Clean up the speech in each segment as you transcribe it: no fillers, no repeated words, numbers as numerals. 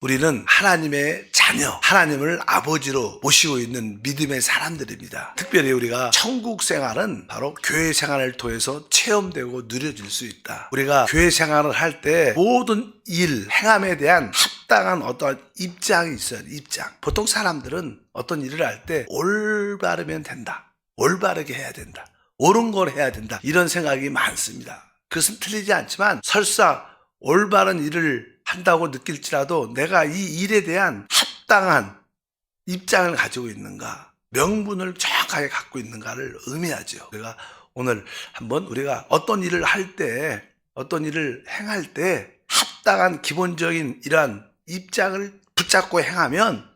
우리는 하나님의 자녀, 하나님을 아버지로 모시고 있는 믿음의 사람들입니다. 특별히 우리가 천국 생활은 바로 교회 생활을 통해서 체험되고 누려질 수 있다. 우리가 교회 생활을 할 때 모든 일, 행함에 대한 합당한 어떤 입장이 있어요. 입장. 보통 사람들은 어떤 일을 할 때 올바르면 된다. 올바르게 해야 된다. 옳은 걸 해야 된다. 이런 생각이 많습니다. 그것은 틀리지 않지만 설사 올바른 일을 한다고 느낄지라도 내가 이 일에 대한 합당한 입장을 가지고 있는가, 명분을 정확하게 갖고 있는가를 의미하죠. 우리가 오늘 한번 우리가 어떤 일을 할 때, 어떤 일을 행할 때 합당한 기본적인 이러한 입장을 붙잡고 행하면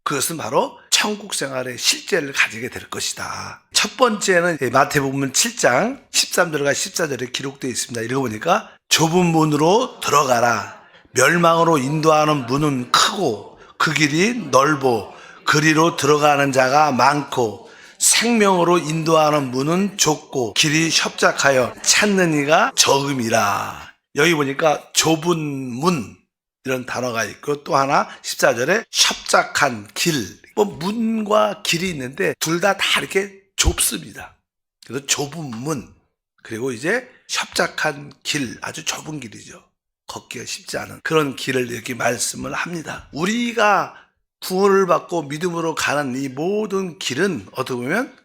그것은 바로 천국 생활의 실제를 가지게 될 것이다. 첫 번째는 마태복음 7장 13절과 14절에 기록되어 있습니다. 읽어보니까 좁은 문으로 들어가라. 멸망으로 인도하는 문은 크고 그 길이 넓어 그리로 들어가는 자가 많고 생명으로 인도하는 문은 좁고 길이 협착하여 찾는 이가 적음이라. 여기 보니까 좁은 문 이런 단어가 있고 또 하나 14절에 협착한 길. 문과 길이 있는데 둘 다 이렇게 좁습니다. 그래서 좁은 문 그리고 이제 협착한 길, 아주 좁은 길이죠. 걷기가 쉽지 않은 그런 길을 이렇게 말씀을 합니다. 우리가 구원을 받고 믿음으로 가는 이 모든 길은 어떻게 보면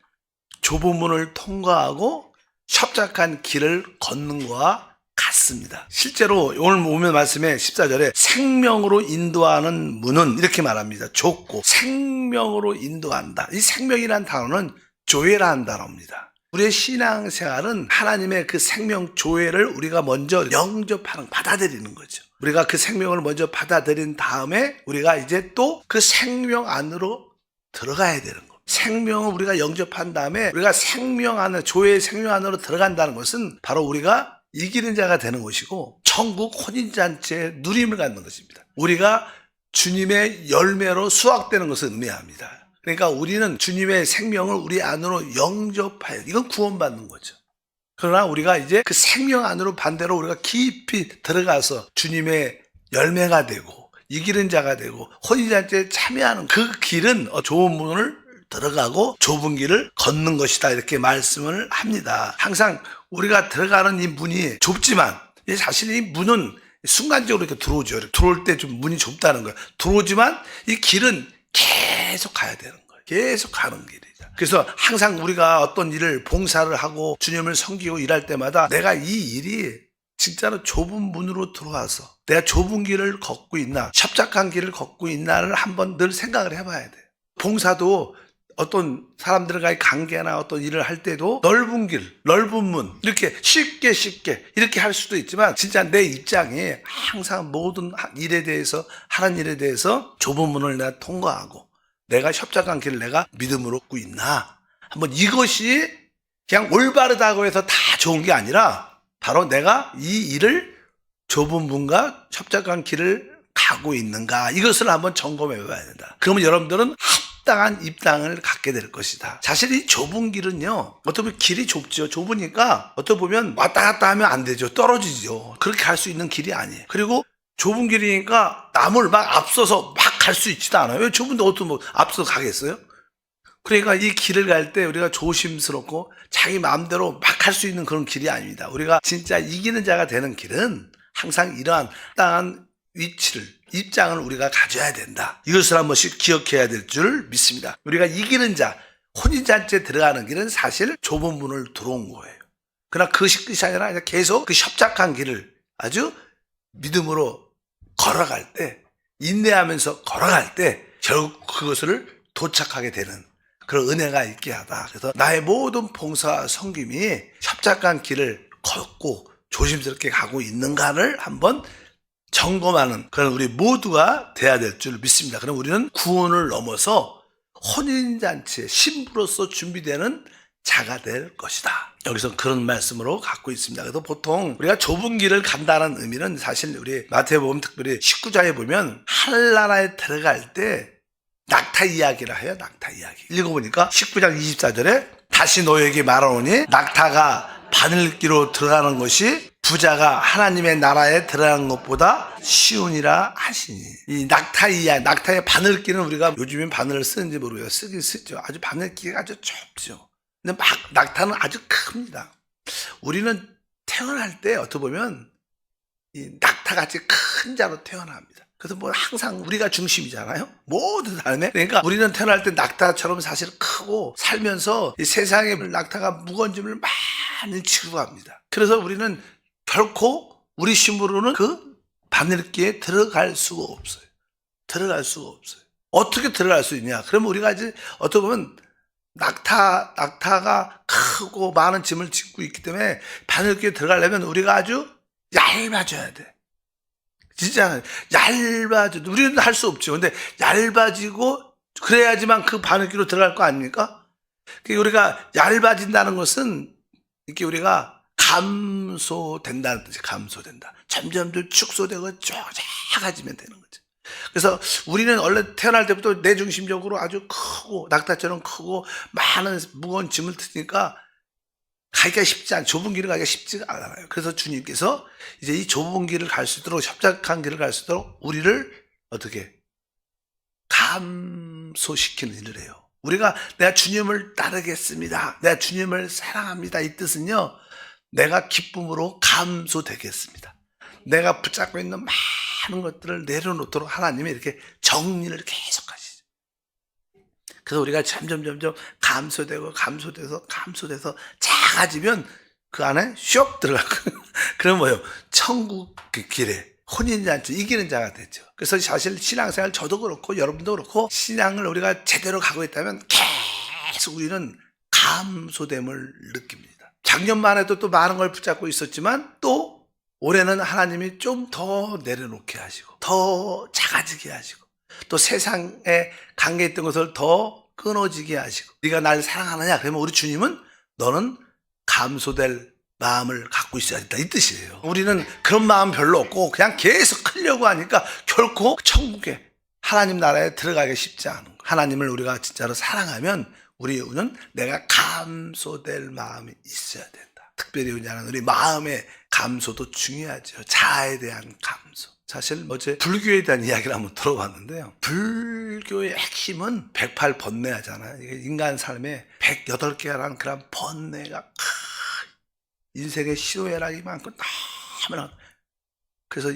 좁은 문을 통과하고 협착한 길을 걷는 것과 같습니다. 실제로 오늘 보면 말씀에 14절에 생명으로 인도하는 문은 이렇게 말합니다. 좁고 생명으로 인도한다. 이 생명이라는 단어는 조회라는 단어입니다. 우리의 신앙생활은 하나님의 그 생명 조회를 우리가 먼저 영접하는, 받아들이는 거죠. 우리가 그 생명을 먼저 받아들인 다음에 우리가 이제 또 그 생명 안으로 들어가야 되는 거예요. 생명을 우리가 영접한 다음에 우리가 생명 안으로, 조회의 생명 안으로 들어간다는 것은 바로 우리가 이기는 자가 되는 것이고 천국 혼인잔치의 누림을 갖는 것입니다. 우리가 주님의 열매로 수확되는 것을 의미합니다. 그러니까 우리는 주님의 생명을 우리 안으로 영접해야 돼. 이건 구원받는 거죠. 그러나 우리가 이제 그 생명 안으로 반대로 우리가 깊이 들어가서 주님의 열매가 되고 이기는 자가 되고 혼인잔치에 참여하는 그 길은 좋은 문을 들어가고 좁은 길을 걷는 것이다. 이렇게 말씀을 합니다. 항상 우리가 들어가는 이 문이 좁지만 사실 이 문은 순간적으로 이렇게 들어오죠. 이렇게 들어올 때 좀 문이 좁다는 거예요. 들어오지만 이 길은 계속 가야 되는 거예요. 계속 가는 길이죠. 그래서 항상 우리가 어떤 일을 봉사를 하고 주님을 섬기고 일할 때마다 내가 이 일이 진짜로 좁은 문으로 들어와서 내가 좁은 길을 걷고 있나, 협착한 길을 걷고 있나를 한번 늘 생각을 해봐야 돼요. 봉사도 어떤 사람들과의 관계나 어떤 일을 할 때도 넓은 길, 넓은 문 이렇게 쉽게 이렇게 할 수도 있지만 진짜 내 입장에 항상 모든 일에 대해서 하는 일에 대해서 좁은 문을 내가 통과하고 내가 협착한 길을 내가 믿음으로 걷고 있나 한번 이것이 그냥 올바르다고 해서 다 좋은 게 아니라 바로 내가 이 일을 좁은 문과 협착한 길을 가고 있는가 이것을 한번 점검해 봐야 된다. 그러면 여러분들은 합당한 입장을 갖게 될 것이다. 사실 이 좁은 길은요, 어떻게 보면 길이 좁죠. 좁으니까 어떻게 보면 왔다 갔다 하면 안 되죠. 떨어지죠. 그렇게 갈 수 있는 길이 아니에요. 그리고 좁은 길이니까 남을 막 앞서서 막 갈 수 있지도 않아요. 왜 좁은데 어떻게 뭐 앞서서 가겠어요? 그러니까 이 길을 갈 때 우리가 조심스럽고 자기 마음대로 막 갈 수 있는 그런 길이 아닙니다. 우리가 진짜 이기는 자가 되는 길은 항상 이러한 합당한 위치를, 입장을 우리가 가져야 된다. 이것을 한 번씩 기억해야 될 줄 믿습니다. 우리가 이기는 자, 혼인잔치에 들어가는 길은 사실 좁은 문을 들어온 거예요. 그러나 그것이 끝이 아니라 계속 그 협착한 길을 아주 믿음으로 걸어갈 때, 인내하면서 걸어갈 때 결국 그것을 도착하게 되는 그런 은혜가 있게 하다. 그래서 나의 모든 봉사와 섬김이 협착한 길을 걷고 조심스럽게 가고 있는가를 한번 점검하는 그런 우리 모두가 돼야 될 줄 믿습니다. 그럼 우리는 구원을 넘어서 혼인잔치의 신부로서 준비되는 자가 될 것이다. 여기서 그런 말씀으로 갖고 있습니다. 그래서 보통 우리가 좁은 길을 간다는 의미는 사실 우리 마태복음 특별히 19장에 보면 하늘나라에 들어갈 때 낙타 이야기라 해요. 낙타 이야기. 읽어보니까 19장 24절에 다시 너에게 말하오니 낙타가 바늘기로 들어가는 것이 부자가 하나님의 나라에 들어간 것보다 쉬우니라 하시니. 이 낙타의 바늘기는 우리가 요즘엔 바늘을 쓰는지 모르겠어요. 쓰긴 쓰죠. 아주 바늘기가 아주 좁죠. 근데 막 낙타는 아주 큽니다. 우리는 태어날 때 어떻게 보면 이 낙타같이 큰 자로 태어납니다. 그래서 뭐 항상 우리가 중심이잖아요. 모든 삶에. 그러니까 우리는 태어날 때 낙타처럼 사실 크고 살면서 이 세상에 낙타가 무거운 짐을 많이 지고 갑니다. 그래서 우리는 결코 우리 힘으로는 그 바늘기에 들어갈 수가 없어요. 들어갈 수가 없어요. 어떻게 들어갈 수 있냐? 그러면 우리가 이제 어떻게 보면 낙타가 크고 많은 짐을 짓고 있기 때문에 바늘기에 들어가려면 우리가 아주 얇아져야 돼. 진짜 얇아져. 우리는 할 수 없죠. 근데 얇아지고 그래야지만 그 바늘기로 들어갈 거 아닙니까? 우리가 얇아진다는 것은 이렇게 우리가 감소된다는 뜻이 감소된다. 점점 더 축소되고 작아지면 되는 거죠. 그래서 우리는 원래 태어날 때부터 내중심적으로 아주 크고 낙타처럼 크고 많은 무거운 짐을 드니까 가기가 쉽지 않아요. 좁은 길을 가기가 쉽지가 않아요. 그래서 주님께서 이제 이 좁은 길을 갈 수 있도록 협착한 길을 갈 수 있도록 우리를 어떻게 감소시키는 일을 해요. 우리가 내가 주님을 따르겠습니다. 내가 주님을 사랑합니다. 이 뜻은요. 내가 기쁨으로 감소되겠습니다. 내가 붙잡고 있는 많은 것들을 내려놓도록 하나님이 이렇게 정리를 계속 하시죠. 그래서 우리가 점점 감소돼서 작아지면 그 안에 슉 들어가고 그럼 뭐예요? 천국 그 길에 혼인잔치 이기는 자가 되죠. 그래서 사실 신앙생활 저도 그렇고 여러분도 그렇고 신앙을 우리가 제대로 가고 있다면 계속 우리는 감소됨을 느낍니다. 작년만 해도 또 많은 걸 붙잡고 있었지만 또 올해는 하나님이 좀 더 내려놓게 하시고 더 작아지게 하시고 또 세상에 관계했던 것을 더 끊어지게 하시고 네가 날 사랑하느냐? 그러면 우리 주님은 너는 감소될 마음을 갖고 있어야 된다 이 뜻이에요. 우리는 그런 마음 별로 없고 그냥 계속 크려고 하니까 결코 천국에 하나님 나라에 들어가기 쉽지 않은 거예요. 하나님을 우리가 진짜로 사랑하면 우리는 내가 감소될 마음이 있어야 된다. 특별히 우리 마음의 감소도 중요하죠. 자아에 대한 감소. 사실 어제 불교에 대한 이야기를 한번 들어봤는데요. 불교의 핵심은 108번뇌 하잖아요. 인간 삶에 108개라는 그런 번뇌가 인생의 시도애락이 많고 너무나 그래서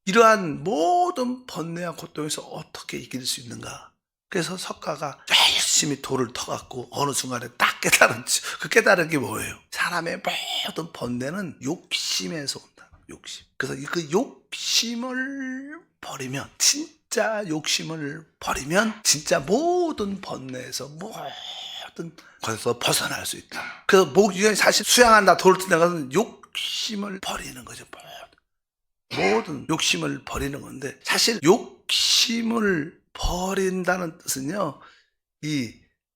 이러한 모든 번뇌와 고통에서 어떻게 이길 수 있는가. 그래서 석가가 열심히 돌을 터갖고 어느 순간에 딱 깨달았죠. 그 깨달은 게 뭐예요? 사람의 모든 번뇌는 욕심에서 온다. 욕심. 그래서 그 욕심을 버리면 진짜 욕심을 버리면 진짜 모든 번뇌에서 모든 것에서 벗어날 수 있다. 그래서 사실 수양한다 돌을 튼다 것은 욕심을 버리는 거죠. 모든 욕심을 버리는 건데 사실 욕심을 버린다는 뜻은요, 이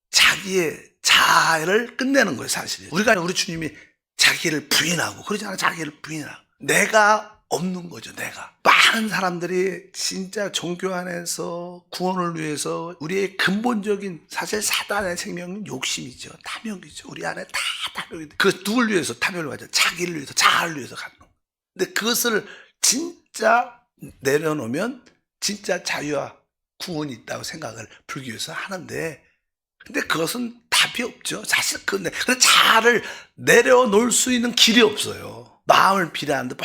자기의 자아를 끝내는 거예요, 사실. 우리 주님이 자기를 부인하고, 그러잖아요, 자기를 부인하고. 내가 없는 거죠, 내가. 많은 사람들이 진짜 종교 안에서 구원을 위해서 우리의 근본적인 사실 사단의 생명은 욕심이죠, 탐욕이죠. 우리 안에 다 탐욕이. 그 누굴 위해서 탐욕을 가져? 자기를 위해서, 자아를 위해서 갖는 거예요. 근데 그것을 진짜 내려놓으면 진짜 자유와 구원이 있다고 생각을 불교에서 하는데 근데 그것은 답이 없죠. 사실 근데 자아를 내려놓을 수 있는 길이 없어요. 마음을 비례하는데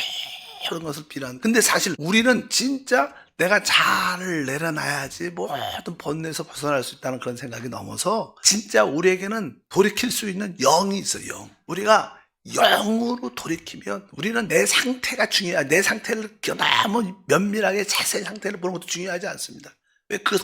모든 것을 비례하는데 근데 사실 우리는 진짜 내가 자아를 내려놔야지 모든 번뇌에서 벗어날 수 있다는 그런 생각이 넘어서 진짜 우리에게는 돌이킬 수 있는 영이 있어요. 영. 우리가 영으로 돌이키면 우리는 내 상태가 중요하다. 내 상태를 너무 면밀하게 자세히 상태를 보는 것도 중요하지 않습니다.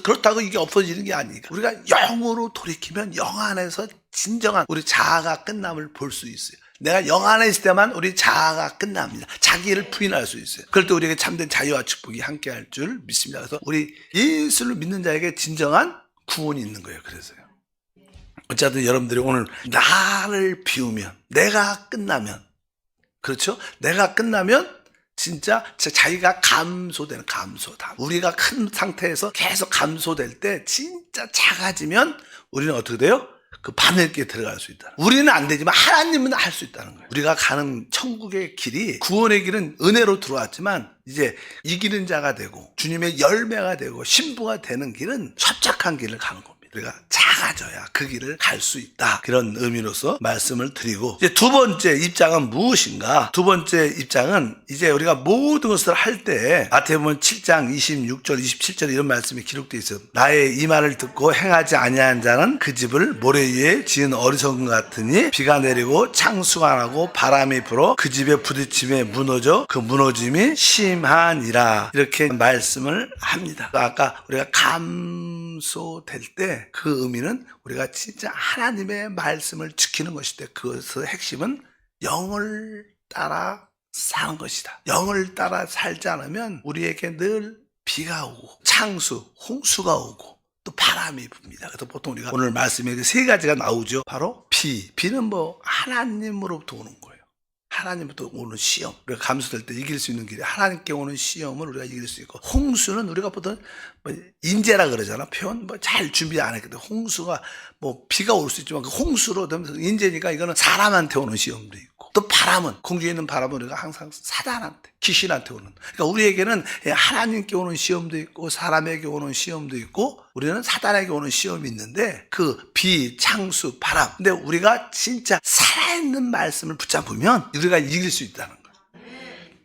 그렇다고 이게 없어지는 게 아니니까. 우리가 영으로 돌이키면 영 안에서 진정한 우리 자아가 끝남을 볼 수 있어요. 내가 영 안에 있을 때만 우리 자아가 끝납니다. 자기를 부인할 수 있어요. 그럴 때 우리에게 참된 자유와 축복이 함께할 줄 믿습니다. 그래서 우리 예수를 믿는 자에게 진정한 구원이 있는 거예요. 그래서요. 어쨌든 여러분들이 오늘 나를 비우면 내가 끝나면 그렇죠? 내가 끝나면 진짜 자기가 감소되는 감소다. 우리가 큰 상태에서 계속 감소될 때 진짜 작아지면 우리는 어떻게 돼요? 그 밤늦게 들어갈 수 있다. 우리는 안 되지만 하나님은 할 수 있다는 거예요. 우리가 가는 천국의 길이, 구원의 길은 은혜로 들어왔지만 이제 이기는 자가 되고 주님의 열매가 되고 신부가 되는 길은 협착한 길을 가는 겁니다. 우리가 작아져야 그 길을 갈 수 있다. 그런 의미로서 말씀을 드리고, 이제 두 번째 입장은 무엇인가? 두 번째 입장은 이제 우리가 모든 것을 할 때 마태복음 7장 26절 27절 이런 말씀이 기록되어 있어요. 나의 이 말을 듣고 행하지 아니한 자는 그 집을 모래 위에 지은 어리석은 것 같으니 비가 내리고 창수가 나고 바람이 불어 그 집에 부딪힘에 무너져 그 무너짐이 심하니라. 이렇게 말씀을 합니다. 아까 우리가 감소될 때 그 의미는 우리가 진짜 하나님의 말씀을 지키는 것일 때, 그것의 핵심은 영을 따라 사는 것이다. 영을 따라 살지 않으면 우리에게 늘 비가 오고 창수, 홍수가 오고 또 바람이 붑니다. 그래서 보통 우리가 오늘 말씀에 세 가지가 나오죠. 바로 비는 뭐 하나님으로부터 오는 거예요. 하나님부터 오는 시험, 우리가 감수될 때 이길 수 있는 길이 하나님께 오는 시험을 우리가 이길 수 있고, 홍수는 우리가 보통 뭐 인재라 그러잖아. 표현 뭐 잘 준비 안 했거든. 홍수가 뭐 비가 올 수 있지만 그 홍수로 되면 인재니까 이거는 사람한테 오는 시험도 있고, 또 바람은, 공중에 있는 바람은 우리가 항상 사단한테, 귀신한테 오는, 그러니까 우리에게는 하나님께 오는 시험도 있고 사람에게 오는 시험도 있고 우리는 사단에게 오는 시험이 있는데, 그 비, 창수, 바람, 근데 우리가 진짜 살아있는 말씀을 붙잡으면 우리가 이길 수 있다는 거예요.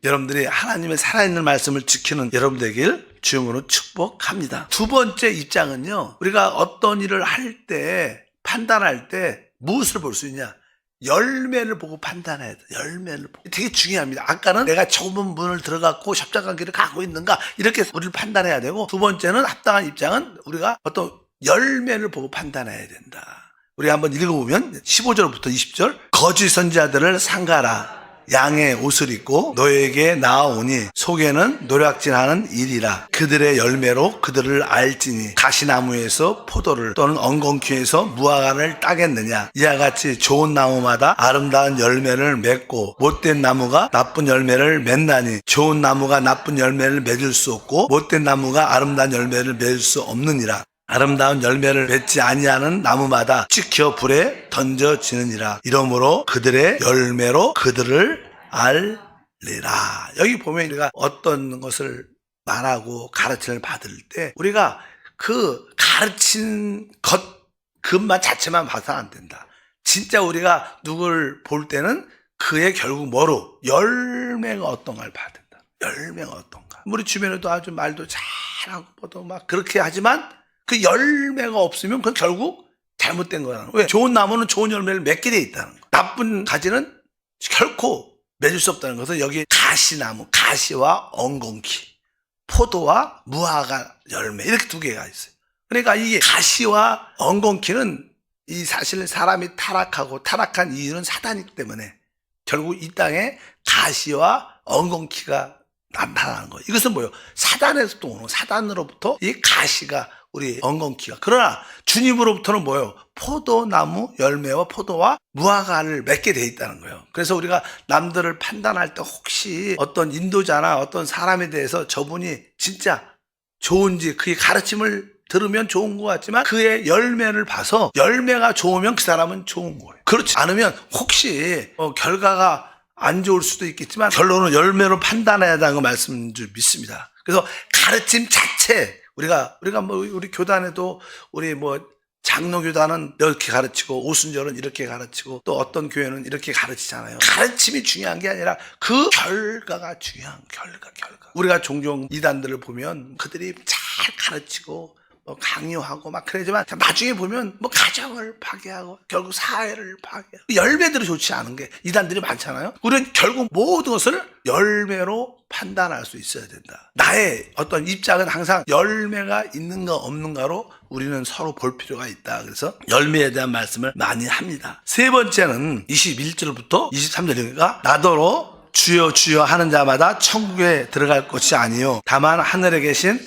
여러분들이 하나님의 살아있는 말씀을 지키는 여러분 되길 주님으로 축복합니다. 두 번째 입장은요, 우리가 어떤 일을 할 때, 판단할 때 무엇을 볼 수 있냐? 열매를 보고 판단해야 돼. 열매를 보고. 되게 중요합니다. 아까는 내가 좁은 문을 들어갔고 협착한 길을 가고 있는가, 이렇게 우리를 판단해야 되고, 두 번째는 합당한 입장은 우리가 어떤 열매를 보고 판단해야 된다. 우리가 한번 읽어보면 15절부터 20절, 거짓 선지자들을 삼가라. 양의 옷을 입고 너에게 나아오니 속에는 노략질하는 일이라. 그들의 열매로 그들을 알지니 가시나무에서 포도를 또는 엉겅퀴에서 무화과를 따겠느냐. 이와 같이 좋은 나무마다 아름다운 열매를 맺고 못된 나무가 나쁜 열매를 맺나니 좋은 나무가 나쁜 열매를 맺을 수 없고 못된 나무가 아름다운 열매를 맺을 수 없느니라. 아름다운 열매를 맺지 아니하는 나무마다 찍혀 불에 던져지느니라. 이러므로 그들의 열매로 그들을 알리라. 여기 보면 우리가 어떤 것을 말하고 가르침을 받을 때 우리가 그 가르친 것만 자체만 봐서는 안 된다. 진짜 우리가 누굴 볼 때는 그의 결국 뭐로? 열매가 어떤가를 봐야 된다. 열매가 어떤가. 우리 주변에도 아주 말도 잘하고 뭐도 막 그렇게 하지만 그 열매가 없으면 그건 결국 잘못된 거라는 거예요. 왜? 좋은 나무는 좋은 열매를 맺게 돼 있다는 거예요. 나쁜 가지는 결코 맺을 수 없다는 것은 여기 가시나무, 가시와 엉겅퀴, 포도와 무화과 열매, 이렇게 두 개가 있어요. 그러니까 이게 가시와 엉겅퀴는 이 사실 사람이 타락한 이유는 사단이기 때문에 결국 이 땅에 가시와 엉겅퀴가 나타나는 거예요. 이것은 뭐예요? 사단에서부터 오는, 사단으로부터 이 가시가 우리 엉겅퀴가. 그러나 주님으로부터는 뭐예요? 포도나무 열매와 포도와 무화과를 맺게 돼 있다는 거예요. 그래서 우리가 남들을 판단할 때 혹시 어떤 인도자나 어떤 사람에 대해서 저분이 진짜 좋은지, 그의 가르침을 들으면 좋은 것 같지만 그의 열매를 봐서 열매가 좋으면 그 사람은 좋은 거예요. 그렇지 않으면 혹시 결과가 안 좋을 수도 있겠지만 결론은 열매로 판단해야 한다는 거 말씀인 줄 믿습니다. 그래서 가르침 자체, 우리가 뭐 우리 교단에도 우리 뭐 장로교단은 이렇게 가르치고 오순절은 이렇게 가르치고 또 어떤 교회는 이렇게 가르치잖아요. 가르침이 중요한 게 아니라 그 결과가 중요한 결과. 우리가 종종 이단들을 보면 그들이 잘 가르치고 뭐 강요하고 막 그러지만 나중에 보면 뭐 가정을 파괴하고 결국 사회를 파괴하고 열매들이 좋지 않은 게 이단들이 많잖아요. 우리는 결국 모든 것을 열매로 판단할 수 있어야 된다. 나의 어떤 입장은 항상 열매가 있는가 없는가로 우리는 서로 볼 필요가 있다. 그래서 열매에 대한 말씀을 많이 합니다. 세 번째는 21절부터 23절이니까 나더러 주여 주여 하는 자마다 천국에 들어갈 것이 아니요 다만 하늘에 계신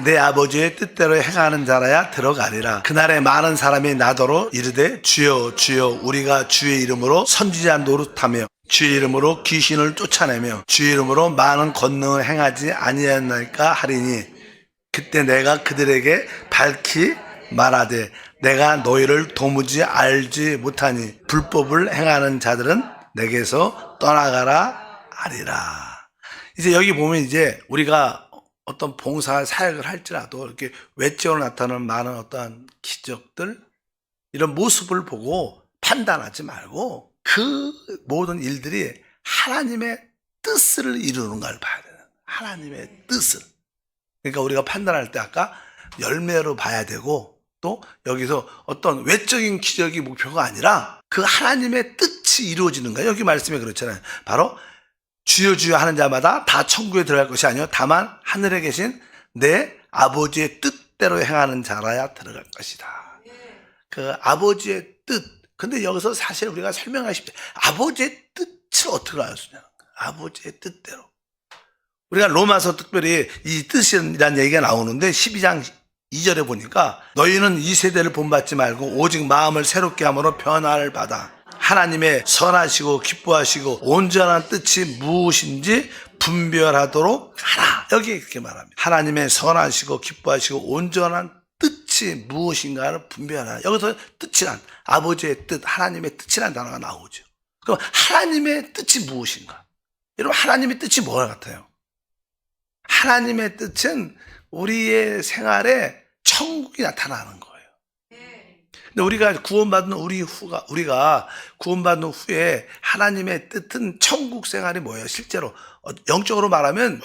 내 아버지의 뜻대로 행하는 자라야 들어가리라. 그날에 많은 사람이 나더러 이르되 주여 주여 우리가 주의 이름으로 선지자 노릇하며 주의 이름으로 귀신을 쫓아내며 주의 이름으로 많은 권능을 행하지 아니하였나이까 하리니 그때 내가 그들에게 밝히 말하되 내가 너희를 도무지 알지 못하니 불법을 행하는 자들은 내게서 떠나가라 하리라. 이제 여기 보면 이제 우리가 어떤 봉사 사역을 할지라도 이렇게 외적으로 나타나는 많은 어떠한 기적들, 이런 모습을 보고 판단하지 말고 그 모든 일들이 하나님의 뜻을 이루는 걸 봐야 돼요. 하나님의 뜻을. 그러니까 우리가 판단할 때 아까 열매로 봐야 되고, 또 여기서 어떤 외적인 기적이 목표가 아니라 그 하나님의 뜻이 이루어지는 거예요. 여기 말씀에 그렇잖아요. 바로 주여 주여 하는 자마다 다 천국에 들어갈 것이 아니요 다만 하늘에 계신 내 아버지의 뜻대로 행하는 자라야 들어갈 것이다. 그 아버지의 뜻. 근데 여기서 사실 우리가 설명하십시오. 아버지의 뜻을 어떻게 알 수 있냐? 아버지의 뜻대로. 우리가 로마서 특별히 이 뜻이라는 얘기가 나오는데 12장 2절에 보니까 너희는 이 세대를 본받지 말고 오직 마음을 새롭게 함으로 변화를 받아 하나님의 선하시고 기뻐하시고 온전한 뜻이 무엇인지 분별하도록 하라. 여기 이렇게 말합니다. 하나님의 선하시고 기뻐하시고 온전한 뜻이 무엇인가를 분별하라. 여기서 뜻이란 아버지의 뜻, 하나님의 뜻이란 단어가 나오죠. 그럼 하나님의 뜻이 무엇인가? 여러분, 하나님의 뜻이 뭐 같아요? 하나님의 뜻은 우리의 생활에 천국이 나타나는 거예요. 근데 우리가 구원받은 우리가 구원받은 후에 하나님의 뜻은 천국 생활이 뭐예요? 실제로 영적으로 말하면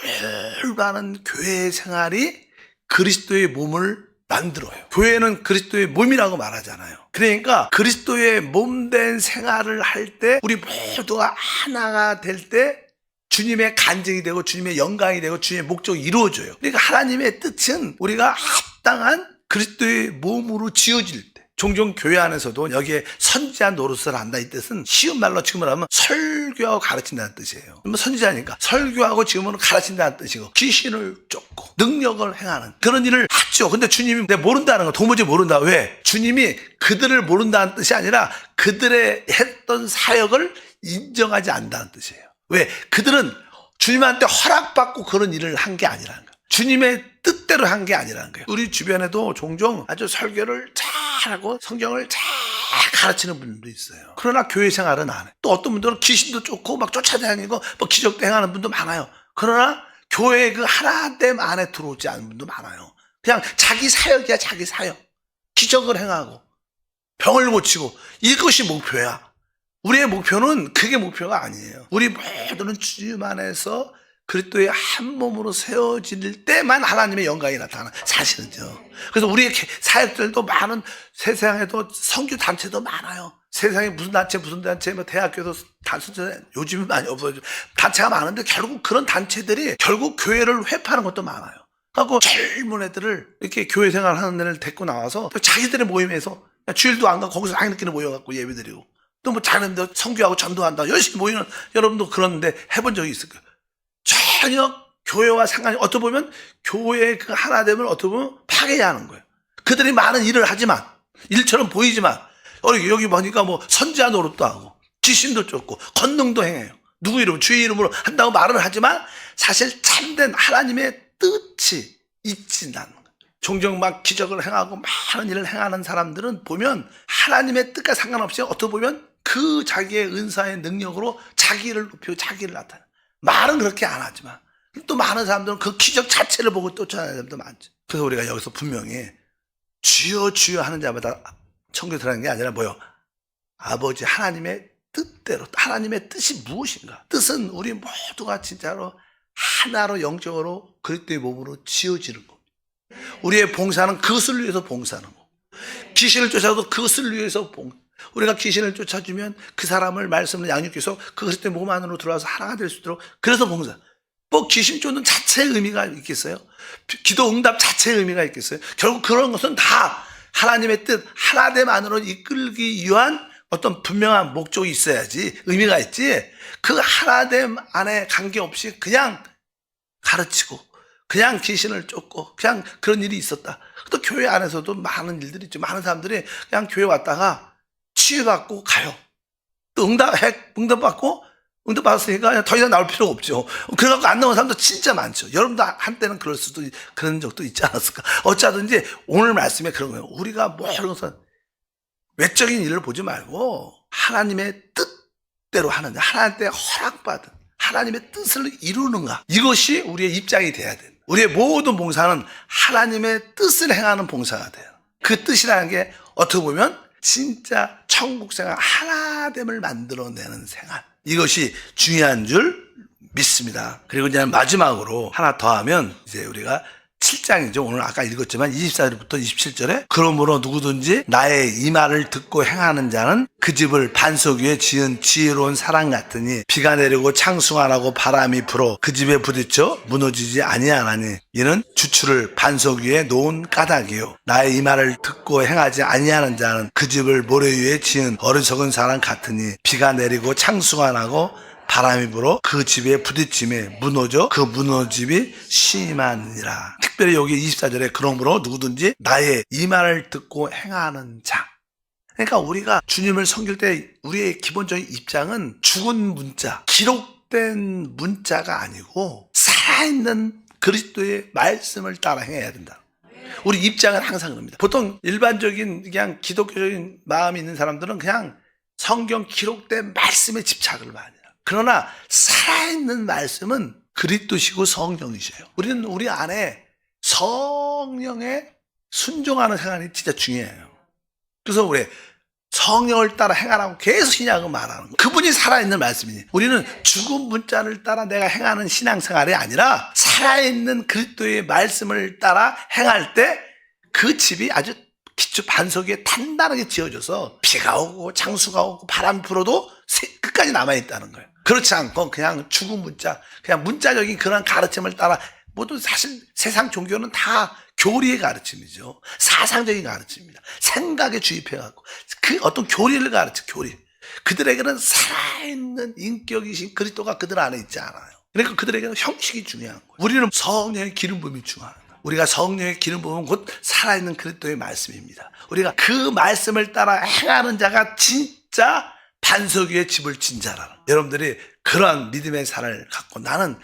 올바른 교회 생활이 그리스도의 몸을 만들어요. 교회는 그리스도의 몸이라고 말하잖아요. 그러니까 그리스도의 몸된 생활을 할 때 우리 모두가 하나가 될 때 주님의 간증이 되고 주님의 영광이 되고 주님의 목적이 이루어져요. 그러니까 하나님의 뜻은 우리가 합당한 그리스도의 몸으로 지어질 때, 종종 교회 안에서도 여기에 선지자 노릇을 한다, 이 뜻은 쉬운 말로 지금을 하면 설교하고 가르친다는 뜻이에요. 선지자니까 설교하고 지금은 가르친다는 뜻이고, 귀신을 쫓고 능력을 행하는 그런 일을 하죠. 근데 주님이 내가 모른다는 거, 도무지 모른다. 왜? 주님이 그들을 모른다는 뜻이 아니라 그들의 했던 사역을 인정하지 않는다는 뜻이에요. 왜? 그들은 주님한테 허락받고 그런 일을 한 게 아니라는 거예요. 주님의 뜻대로 한 게 아니라는 거예요. 우리 주변에도 종종 아주 설교를 잘하고 성경을 잘 가르치는 분들도 있어요. 그러나 교회 생활은 안 해. 또 어떤 분들은 귀신도 쫓고 막 쫓아다니고 뭐 기적도 행하는 분도 많아요. 그러나 교회 그 하나됨 안에 들어오지 않은 분도 많아요. 그냥 자기 사역이야, 자기 사역. 기적을 행하고 병을 고치고 이것이 목표야. 우리의 목표는 그게 목표가 아니에요. 우리 모두는 주님 안에서 그리스도의 한 몸으로 세워질 때만 하나님의 영광이 나타나는 사실은요. 그래서 우리의 사역들도 많은, 세상에도 선교 단체도 많아요. 세상에 무슨 단체, 뭐 대학교도 단체, 요즘은 많이 없어요. 단체가 많은데 결국 그런 단체들이 결국 교회를 회파하는 것도 많아요. 그래서 젊은 애들을 이렇게 교회 생활하는 애를 데리고 나와서 자기들의 모임에서 주일도 안 가고 거기서 당일끼리 모여갖고 예배드리고, 또 뭐 자기네들 선교하고 전도한다 열심히 모이는, 여러분도 그런데 해본 적이 있을 거예요. 전혀 교회와 상관이, 어떻게 보면 교회의 그 하나됨을 어떻게 보면 파괴하는 거예요. 그들이 많은 일을 하지만, 일처럼 보이지만 여기 보니까 뭐 선지자 노릇도 하고 귀신도 쫓고 권능도 행해요. 누구 이름, 주의 이름으로 한다고 말을 하지만 사실 참된 하나님의 뜻이 있지 않는 거예요. 종종 막 기적을 행하고 많은 일을 행하는 사람들은 보면 하나님의 뜻과 상관없이 어떻게 보면 그 자기의 은사의 능력으로 자기를 높이고 자기를 나타내요. 말은 그렇게 안 하지만 또 많은 사람들은 그 기적 자체를 보고 쫓아내는 사람도 많죠. 그래서 우리가 여기서 분명히 주여 주여 하는 자마다 천국에 들어가는 게 아니라 뭐요? 아버지 하나님의 뜻대로, 하나님의 뜻이 무엇인가? 뜻은 우리 모두가 진짜로 하나로 영적으로 그리스도의 몸으로 지어지는 겁니다. 우리의 봉사는 그것을 위해서 봉사하는 거고, 귀신을 쫓아도 그것을 위해서 우리가 귀신을 쫓아주면 그 사람을 말씀을 양육해서 그 그리스도의 몸 안으로 들어와서 하나가 될 수 있도록, 그래서 봉사. 뭐 귀신 쫓는 자체의 의미가 있겠어요? 기도 응답 자체의 의미가 있겠어요? 결국 그런 것은 다 하나님의 뜻, 하나됨 안으로 이끌기 위한 어떤 분명한 목적이 있어야지 의미가 있지, 그 하나됨 안에 관계없이 그냥 가르치고 그냥 귀신을 쫓고 그냥 그런 일이 있었다. 또 교회 안에서도 많은 일들이 있죠. 많은 사람들이 그냥 교회 왔다가 치유받고 가요. 또 응답받고 응답받았으니까 더 이상 나올 필요가 없죠. 그래갖고 안 나온 사람도 진짜 많죠. 여러분도 한때는 그런 적도 있지 않았을까. 어쩌든지 오늘 말씀에 그런 거예요. 우리가 뭐 이런 것은 외적인 일을 보지 말고 하나님의 뜻대로 하는, 하나님께 허락받은 하나님의 뜻을 이루는가, 이것이 우리의 입장이 돼야 돼요. 우리의 모든 봉사는 하나님의 뜻을 행하는 봉사가 돼요. 그 뜻이라는 게 어떻게 보면 진짜 천국 생활, 하나됨을 만들어내는 생활, 이것이 중요한 줄 믿습니다. 그리고 이제 마지막으로 하나 더 하면 이제 우리가 7장이죠. 오늘 아까 읽었지만 24절부터 27절에 그러므로 누구든지 나의 이 말을 듣고 행하는 자는 그 집을 반석 위에 지은 지혜로운 사람 같으니 비가 내리고 창수가 나고 바람이 불어 그 집에 부딪혀 무너지지 아니하나니 이는 주추를 반석 위에 놓은 까닭이요 나의 이 말을 듣고 행하지 아니하는 자는 그 집을 모래 위에 지은 어리석은 사람 같으니 비가 내리고 창수가 나고 바람이 불어 그 집에 부딪힘에 무너져 그 무너짐이 심하니라. 특별히 여기 24절에 그러므로 누구든지 나의 이 말을 듣고 행하는 자. 그러니까 우리가 주님을 섬길 때 우리의 기본적인 입장은 죽은 문자, 기록된 문자가 아니고 살아있는 그리스도의 말씀을 따라 행해야 된다. 우리 입장은 항상 그럽니다. 보통 일반적인 그냥 기독교적인 마음이 있는 사람들은 그냥 성경 기록된 말씀에 집착을 많이 해요. 그러나 살아있는 말씀은 그리스도시고 성령이셔요. 우리는 우리 안에 성령에 순종하는 생활이 진짜 중요해요. 그래서 우리 성령을 따라 행하라고 계속 신약은 말하는 거예요. 그분이 살아있는 말씀이니 우리는 죽은 문자를 따라 내가 행하는 신앙생활이 아니라 살아있는 그리스도의 말씀을 따라 행할 때 그 집이 아주 기초 반석 위에 단단하게 지어져서 비가 오고 장수가 오고 바람 불어도 끝까지 남아있다는 거예요. 그렇지 않고 그냥 죽은 문자, 그냥 문자적인 그런 가르침을 따라, 모두 사실 세상 종교는 다 교리의 가르침이죠. 사상적인 가르침입니다. 생각에 주입해갖고 그 어떤 교리를 가르쳐, 교리. 그들에게는 살아있는 인격이신 그리스도가 그들 안에 있지 않아요. 그러니까 그들에게는 형식이 중요한 거예요. 우리는 성령의 기름 부음이 중요한 거예요. 우리가 성령의 기름 부음은 곧 살아있는 그리스도의 말씀입니다. 우리가 그 말씀을 따라 행하는 자가 진짜 반석 위에 집을 진 자라. 여러분들이 그러한 믿음의 삶을 갖고 나는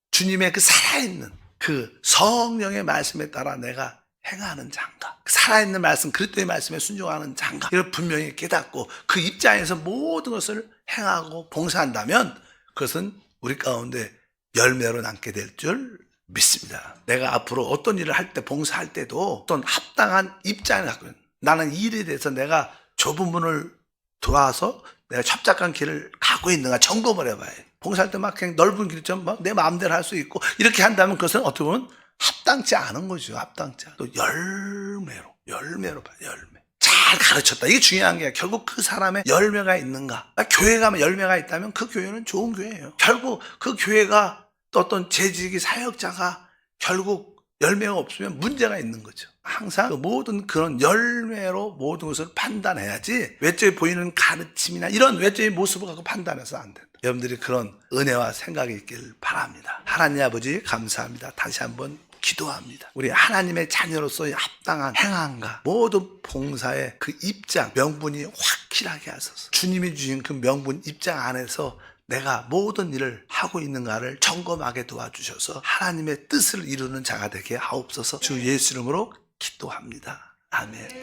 주님의 그 살아있는 그 성령의 말씀에 따라 내가 행하는 자인가, 살아있는 말씀 그리스도의 말씀에 순종하는 자인가, 이걸 분명히 깨닫고 그 입장에서 모든 것을 행하고 봉사한다면 그것은 우리 가운데 열매로 남게 될 줄 믿습니다. 내가 앞으로 어떤 일을 할 때, 봉사할 때도 어떤 합당한 입장을 갖고 있는, 나는 이 일에 대해서 내가 좁은 문을 들어와서 내가 협착한 길을 가고 있는가 점검을 해봐야 해. 봉사할 때 막 그냥 넓은 길처럼 막 내 마음대로 할 수 있고 이렇게 한다면 그것은 어떻게 보면 합당치 않은 거죠. 합당치 않은. 또 열매로 봐요. 열매. 잘 가르쳤다. 이게 중요한 게 결국 그 사람의 열매가 있는가. 교회 가면 열매가 있다면 그 교회는 좋은 교회예요. 결국 그 교회가 또 어떤 재직이 사역자가 결국 열매가 없으면 문제가 있는 거죠. 항상 그 모든 그런 열매로 모든 것을 판단해야지 외적에 보이는 가르침이나 이런 외적인 모습을 갖고 판단해서 안 된다. 여러분들이 그런 은혜와 생각이 있길 바랍니다. 하나님 아버지 감사합니다. 다시 한번 기도합니다. 우리 하나님의 자녀로서의 합당한 행함과 모든 봉사의 그 입장, 명분이 확실하게 하소서. 주님이 주신 그 명분 입장 안에서 내가 모든 일을 하고 있는가를 점검하게 도와주셔서 하나님의 뜻을 이루는 자가 되게 하옵소서. 주 예수 이름으로 기도합니다. 아멘.